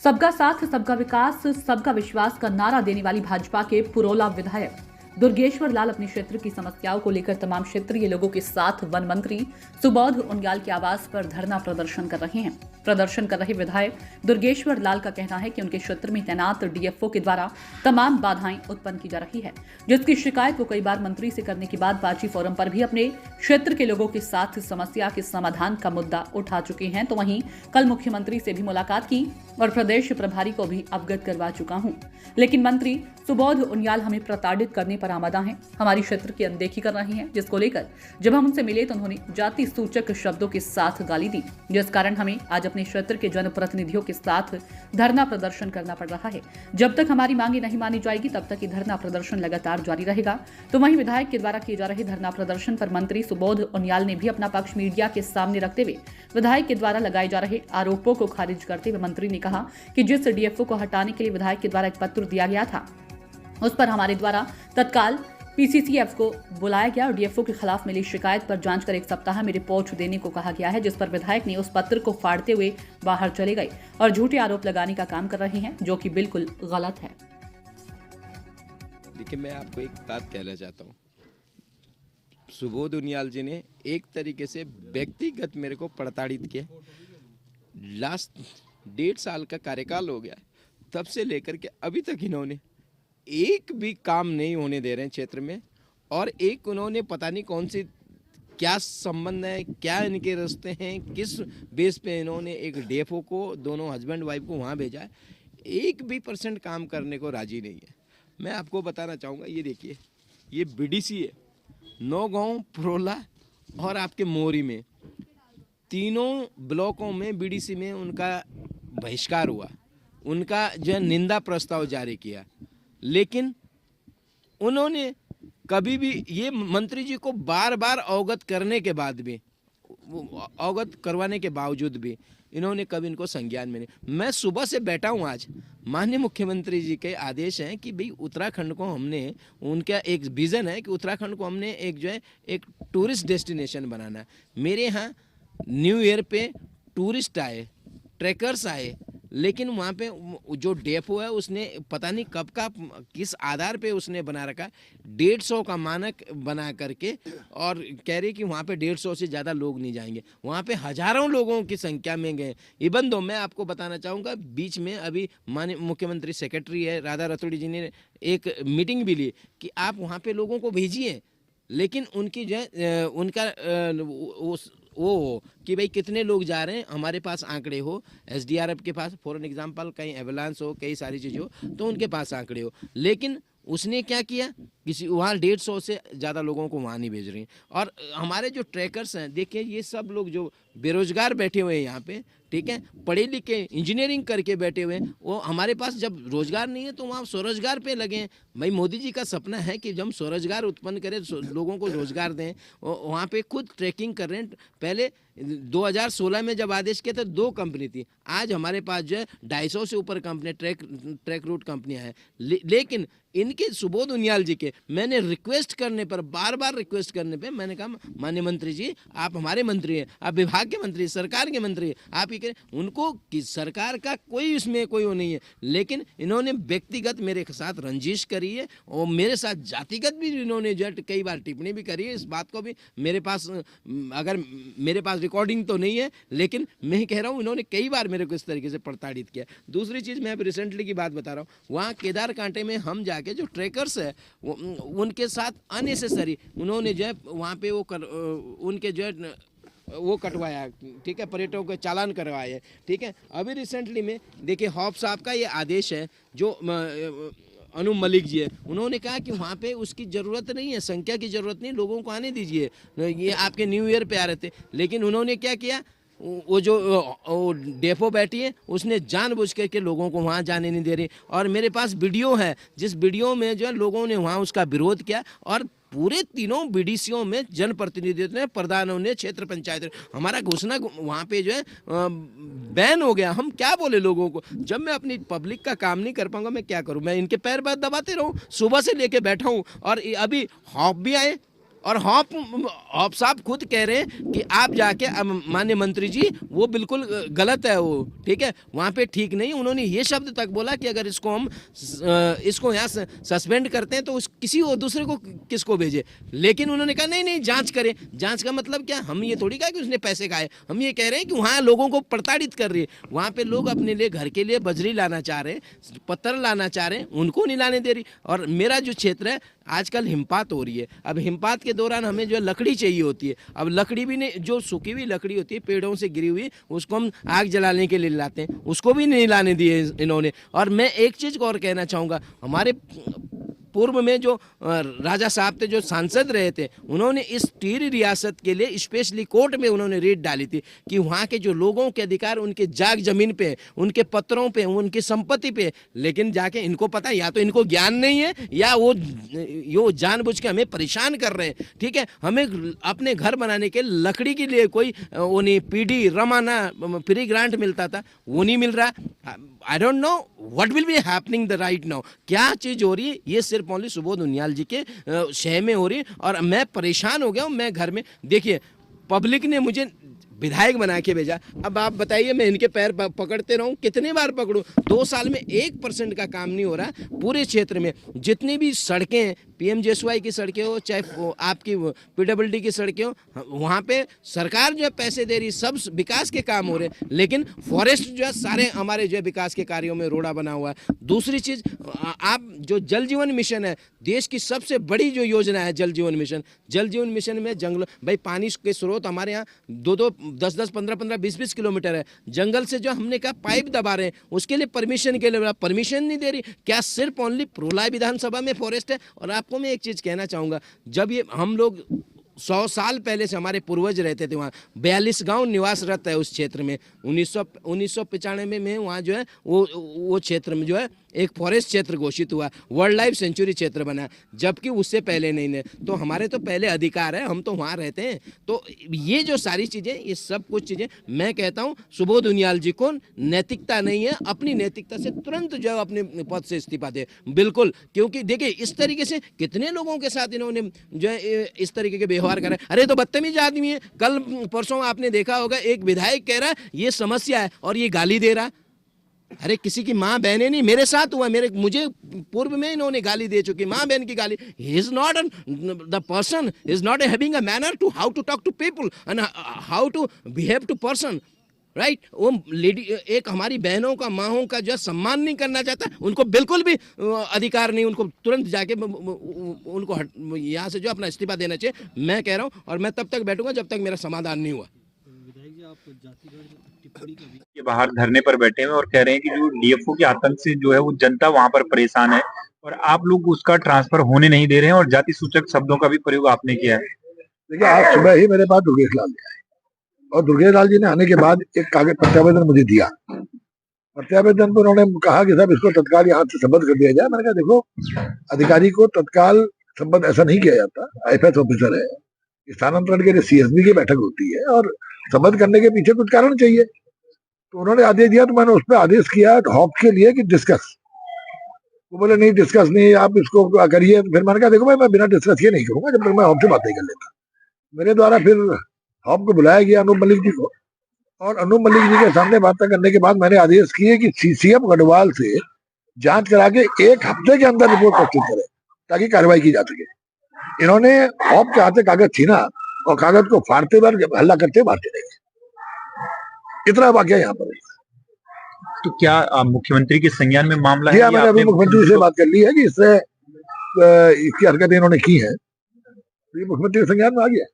सबका साथ, सबका विकास, सबका विश्वास का नारा देने वाली भाजपा के पुरोला विधायक दुर्गेश्वर लाल अपने क्षेत्र की समस्याओं को लेकर तमाम क्षेत्रीय लोगों के साथ वन मंत्री सुबोध उनियाल के आवास पर धरना प्रदर्शन कर रहे हैं। प्रदर्शन कर रहे विधायक दुर्गेश्वर लाल का कहना है कि उनके क्षेत्र में तैनात डीएफओ के द्वारा तमाम बाधाएं उत्पन्न की जा रही है, जिसकी शिकायत वो कई बार मंत्री से करने के बाद बाची फोरम पर भी अपने क्षेत्र के लोगों के साथ समस्या के समाधान का मुद्दा उठा चुके हैं। तो वहीं कल मुख्यमंत्री से भी मुलाकात की और प्रदेश प्रभारी को भी अवगत करवा चुका हूं, लेकिन मंत्री सुबोध उनियाल हमें प्रताड़ित करने पर आमादा हैं, हमारी क्षेत्र की अनदेखी कर रहे हैं, जिसको लेकर जब हम उनसे मिले तो उन्होंने जाति सूचक शब्दों के साथ गाली दी, जिस कारण हमें आज अपने क्षेत्र के जनप्रतिनिधियों के साथ धरना प्रदर्शन करना पड़ रहा है। जब तक हमारी मांगे नहीं मानी जाएगी तब तक ये धरना प्रदर्शन लगातार जारी रहेगा। तो वहीं विधायक के द्वारा किए जा रहे धरना प्रदर्शन पर मंत्री सुबोध उनियाल ने भी अपना पक्ष मीडिया के सामने रखते हुए विधायक के द्वारा लगाए जा रहे आरोपों को खारिज करते हुए मंत्री ने कहा कि जिस डीएफओ को हटाने के लिए विधायक के द्वारा एक पत्र दिया गया था, उस पर हमारे द्वारा तत्काल पीसीसीएफ को बुलाया गया और डीएफओ के खिलाफ मिली शिकायत पर जांच कर 1 सप्ताह में रिपोर्ट देने को कहा गया है, जिस पर विधायक ने उस पत्र को फाड़ते हुए बाहर चले गए और झूठे आरोप लगाने का काम कर रहे हैं, जो कि बिल्कुल गलत है। देखिए, मैं आपको एक बात कहना चाहता हूँ। सुबोध उनियाल जी ने एक तरीके से व्यक्तिगत मेरे को प्रताड़ित किया। लास्ट 1.5 साल का कार्यकाल हो गया, तब से लेकर के अभी तक इन्होंने एक भी काम नहीं होने दे रहे हैं क्षेत्र में। और एक उन्होंने पता नहीं कौन सी क्या संबंध है, क्या इनके रास्ते हैं, किस बेस पे इन्होंने एक डीएफओ को, दोनों हस्बैंड वाइफ को वहाँ भेजा है, 1% काम करने को राजी नहीं है। मैं आपको बताना चाहूँगा, ये देखिए, ये बीडीसी है, नौगांव, पुरोला और आपके मोरी में, तीनों ब्लॉकों में बीडीसी में उनका बहिष्कार हुआ, उनका जो निंदा प्रस्ताव जारी किया, लेकिन उन्होंने कभी भी ये मंत्री जी को बार बार अवगत करने के बाद भी, अवगत करवाने के बावजूद भी इन्होंने कभी इनको संज्ञान में नहीं। मैं सुबह से बैठा हूँ, आज माननीय मुख्यमंत्री जी के आदेश हैं कि भाई उत्तराखंड को हमने, उनका एक विज़न है कि उत्तराखंड को हमने एक जो है एक टूरिस्ट डेस्टिनेशन बनाना है। मेरे यहाँ न्यू ईयर पे टूरिस्ट आए, ट्रैकर्स आए, लेकिन वहाँ पे जो डीएफओ है उसने पता नहीं कब का, किस आधार पे उसने बना रखा, 150 का मानक बना करके, और कह रही कि वहाँ पे 150 से ज़्यादा लोग नहीं जाएंगे। वहाँ पे हज़ारों लोगों की संख्या में गए। इवन दो मैं आपको बताना चाहूँगा, बीच में अभी माननीय मुख्यमंत्री सेक्रेटरी है राधा रतोड़ी जी ने एक मीटिंग भी ली कि आप वहाँ पर लोगों को भेजिए, लेकिन उनकी जो है उनका वो कि भाई कितने लोग जा रहे हैं, हमारे पास आंकड़े हो, एसडीआरएफ के पास फॉर एन एग्जांपल कहीं एवलांस हो, कई सारी चीज़ें हो, तो उनके पास आंकड़े हो। लेकिन उसने क्या किया, किसी वहाँ 150 से ज़्यादा लोगों को वहाँ नहीं भेज रही। और हमारे जो ट्रैकर्स हैं, देखिए, ये सब लोग जो बेरोजगार बैठे हुए हैं यहाँ पे, ठीक है, पढ़े लिखे इंजीनियरिंग करके बैठे हुए हैं, वो हमारे पास जब रोजगार नहीं है तो वहाँ स्वरोजगार पे लगे हैं। भाई मोदी जी का सपना है कि जब स्वरोजगार उत्पन्न करें, लोगों को रोजगार दें। वहाँ पे खुद ट्रैकिंग कर रहे हैं। पहले 2016 में जब आदेश किया था 2 कंपनी थी, आज हमारे पास जो है 250 से ऊपर कंपनी ट्रैक रूट कंपनियाँ हैं। लेकिन इनके सुबोध उनियाल जी के मैंने रिक्वेस्ट करने पर, बार बार रिक्वेस्ट करने पे, मैंने कहा माननीय मंत्री जी, आप हमारे मंत्री हैं, आप विभाग के मंत्री, सरकार के मंत्री हैं, आप ही करें। उनको कि सरकार का कोई उसमें कोई वो नहीं है, लेकिन इन्होंने व्यक्तिगत मेरे साथ रंजिश करी है और मेरे साथ जातिगत भी इन्होंने जो कई बार टिप्पणी भी करी है। इस बात को भी मेरे पास, अगर मेरे पास रिकॉर्डिंग तो नहीं है, लेकिन मैं कह रहा हूँ इन्होंने कई बार मेरे को इस तरीके से प्रताड़ित किया। दूसरी चीज़, मैं अभी रिसेंटली की बात बता रहा हूँ, वहाँ केदार कांटे में हम जाके जो ट्रैकर्स है उनके साथ अननेसेसरी उन्होंने जो है वहाँ पे उनके जो है वो कटवाया, ठीक है, पर्यटकों के चालान करवाए, ठीक है। अभी रिसेंटली में देखिए, हॉप साहब का ये आदेश है, जो अनु मलिक जी है, उन्होंने कहा कि वहाँ पे उसकी ज़रूरत नहीं है, संख्या की ज़रूरत नहीं, लोगों को आने दीजिए, ये आपके न्यू ईयर पे आ रहे थे। लेकिन उन्होंने क्या किया, वो जो डेफो बैठी है उसने जानबूझ के लोगों को वहाँ जाने नहीं दे रही। और मेरे पास वीडियो है, जिस वीडियो में जो है लोगों ने वहाँ उसका विरोध किया, और पूरे तीनों बीडीसीओं में जनप्रतिनिधियों ने, प्रधानों ने, क्षेत्र पंचायत, हमारा घोषणा वहाँ पे जो है बैन हो गया। हम क्या बोले लोगों को, जब मैं अपनी पब्लिक का काम नहीं कर पाऊंगा, मैं क्या करूँ, मैं इनके पैर बात दबाते रहूँ। सुबह से लेके बैठा हूँ, और अभी हॉप भी आए और हॉप साहब खुद कह रहे हैं कि आप जाके माननीय मंत्री जी वो बिल्कुल गलत है, वो ठीक है, वहाँ पे ठीक नहीं। उन्होंने ये शब्द तक बोला कि अगर इसको हम इसको यहाँ सस्पेंड करते हैं तो उस किसी और दूसरे को किसको भेजे। लेकिन उन्होंने कहा नहीं नहीं जांच करें। जांच का मतलब क्या, हम ये थोड़ी कहा कि उसने पैसे खाए, हम ये कह रहे हैं कि वहाँ लोगों को प्रताड़ित कर रही है। वहाँ पे लोग अपने लिए घर के लिए बजरी लाना चाह रहे हैं, पत्थर लाना चाह रहे हैं, उनको नहीं लाने दे रही। और मेरा जो क्षेत्र है आजकल हिमपात हो रही है, अब हिमपात के दौरान हमें जो लकड़ी चाहिए होती है, अब लकड़ी भी नहीं, जो सूखी हुई लकड़ी होती है पेड़ों से गिरी हुई, उसको हम आग जलाने के लिए लाते हैं, उसको भी नहीं लाने दिए इन्होंने। और मैं एक चीज़ और कहना चाहूँगा, हमारे पूर्व में जो राजा साहब थे, जो सांसद रहे थे, उन्होंने इस टिहरी रियासत के लिए स्पेशली कोर्ट में उन्होंने रेड डाली थी कि वहाँ के जो लोगों के अधिकार उनके जाग जमीन पे, उनके पत्रों पे, उनकी संपत्ति पे। लेकिन जाके इनको पता है, या तो इनको ज्ञान नहीं है या वो जानबूझ के हमें परेशान कर रहे हैं। ठीक है, हमें अपने घर बनाने के लकड़ी के लिए कोई वो नहीं, पीडी रमाना फ्री ग्रांट मिलता था, वो नहीं मिल रहा। I don't know what will be happening the right now, क्या चीज़ हो रही है, ये सिर्फ ओनली सुबोध उनियाल जी के शहर में हो रही है। और मैं परेशान हो गया हूँ। मैं घर में, देखिए पब्लिक ने मुझे विधायक बना के भेजा, अब आप बताइए मैं इनके पैर पकड़ते रहूं, कितने बार पकड़ूं। 2 साल में 1% का काम नहीं हो रहा पूरे क्षेत्र में। जितनी भी सड़कें, PMJSY की सड़कें हो, चाहे आपकी PWD की सड़कें हो, वहाँ पे सरकार जो है पैसे दे रही, सब विकास के काम हो रहे, लेकिन फॉरेस्ट जो है सारे हमारे जो है विकास के कार्यों में रोड़ा बना हुआ है। दूसरी चीज़, आप जो जल जीवन मिशन है, देश की सबसे बड़ी जो योजना है जल जीवन मिशन, जल जीवन मिशन में जंगल, भाई पानी के स्रोत हमारे यहाँ 2-2, 10-10, 15-15, 20-20 किलोमीटर है, जंगल से जो हमने कहा पाइप दबा रहे हैं, उसके लिए परमिशन के लिए परमिशन नहीं दे रही। क्या सिर्फ ओनली प्रोलाय विधानसभा में फॉरेस्ट है? और आपको मैं एक चीज़ कहना चाहूँगा, जब ये हम लोग 100 साल पहले से हमारे पूर्वज रहते थे, वहाँ 42 गांव निवासरत है उस क्षेत्र में। 1995 में वहाँ जो है वो क्षेत्र में जो है एक फॉरेस्ट क्षेत्र घोषित हुआ, वर्ल्ड लाइफ सेंचुरी क्षेत्र बना, जबकि उससे पहले नहीं ने। तो हमारे तो पहले अधिकार है, हम तो वहाँ रहते हैं। तो ये जो सारी चीज़ें, ये सब कुछ चीज़ें, मैं कहता हूँ सुबोध उनियाल जी को नैतिकता नहीं है, अपनी नैतिकता से तुरंत जो है अपने पद से इस्तीफा दे, बिल्कुल। क्योंकि देखिए इस तरीके से कितने लोगों के साथ इन्होंने जो है इस तरीके के व्यवहार करे। अरे तो बदतमीज आदमी है। कल परसों आपने देखा होगा, एक विधायक कह रहा है ये समस्या है और ये गाली दे रहा। अरे किसी की माँ बहनें नहीं, मेरे साथ हुआ, मुझे पूर्व में इन्होंने गाली दे चुकी, माँ बहन की गाली। He is not the person, is not having a manner to how to talk to people and how to behave to person, right. वो लेडी, एक हमारी बहनों का, माँओं का जो सम्मान नहीं करना चाहता, उनको बिल्कुल भी अधिकार नहीं, उनको तुरंत जाके उनको यहाँ से जो अपना इस्तीफा देना चाहिए। मैं कह रहा हूँ, और मैं तब तक बैठूंगा जब तक मेरा समाधान नहीं हुआ। के बाहर धरने पर बैठे हैं और कह रहे हैं कि जो DFO के आतंक से जो है वो जनता वहां पर परेशान है और आप लोग उसका ट्रांसफर होने नहीं दे रहे हैं, और जाति सूचक शब्दों का भी प्रयोग आपने किया है। देखिए आज सुबह ही मेरे पास दुर्गेश लाल जी आए और दुर्गेश लाल जी ने आने के बाद एक कागज प्रत्यावेदन मुझे दिया। प्रत्यावेदन पर उन्होंने कहा कि साहब इसको तत्काल यहाँ से संबद्ध कर दिया जाए। मैंने कहा देखो, अधिकारी को तत्काल संबद्ध ऐसा नहीं किया जाता, IFS ऑफिसर है, स्थानांतरण के लिए CSB की बैठक होती है और संबद्ध करने के पीछे कुछ कारण चाहिए। तो उन्होंने आदेश दिया, तो मैंने उस पर आदेश किया हॉप के लिए कि डिस्कस। वो बोले नहीं डिस्कस नहीं, आप इसको करिए। फिर मैंने कहा देखो भाई, मैं बिना डिस्कस ये नहीं करूंगा जब तक मैं हॉप से बात नहीं कर लेता। मेरे द्वारा फिर हॉप को बुलाया गया, अनूप मलिक जी को, और अनूप मलिक जी के सामने बातें करने के बाद मैंने आदेश किए कि CM गढ़वाल से जांच करा के 1 हफ्ते के अंदर रिपोर्ट प्रस्तुत करे ताकि कार्रवाई की जा सके। इन्होंने हॉप के हाथ से कागज छीना और कागज को फाड़ते हुए, हल्ला करते मारते रहे। इतना वाकया यहाँ पर है। तो क्या मुख्यमंत्री के संज्ञान में मामला है? मैंने अभी मुख्यमंत्री से बात कर ली है कि इससे इसकी हरकतें इन्होंने की है, तो ये मुख्यमंत्री के संज्ञान में आ गया।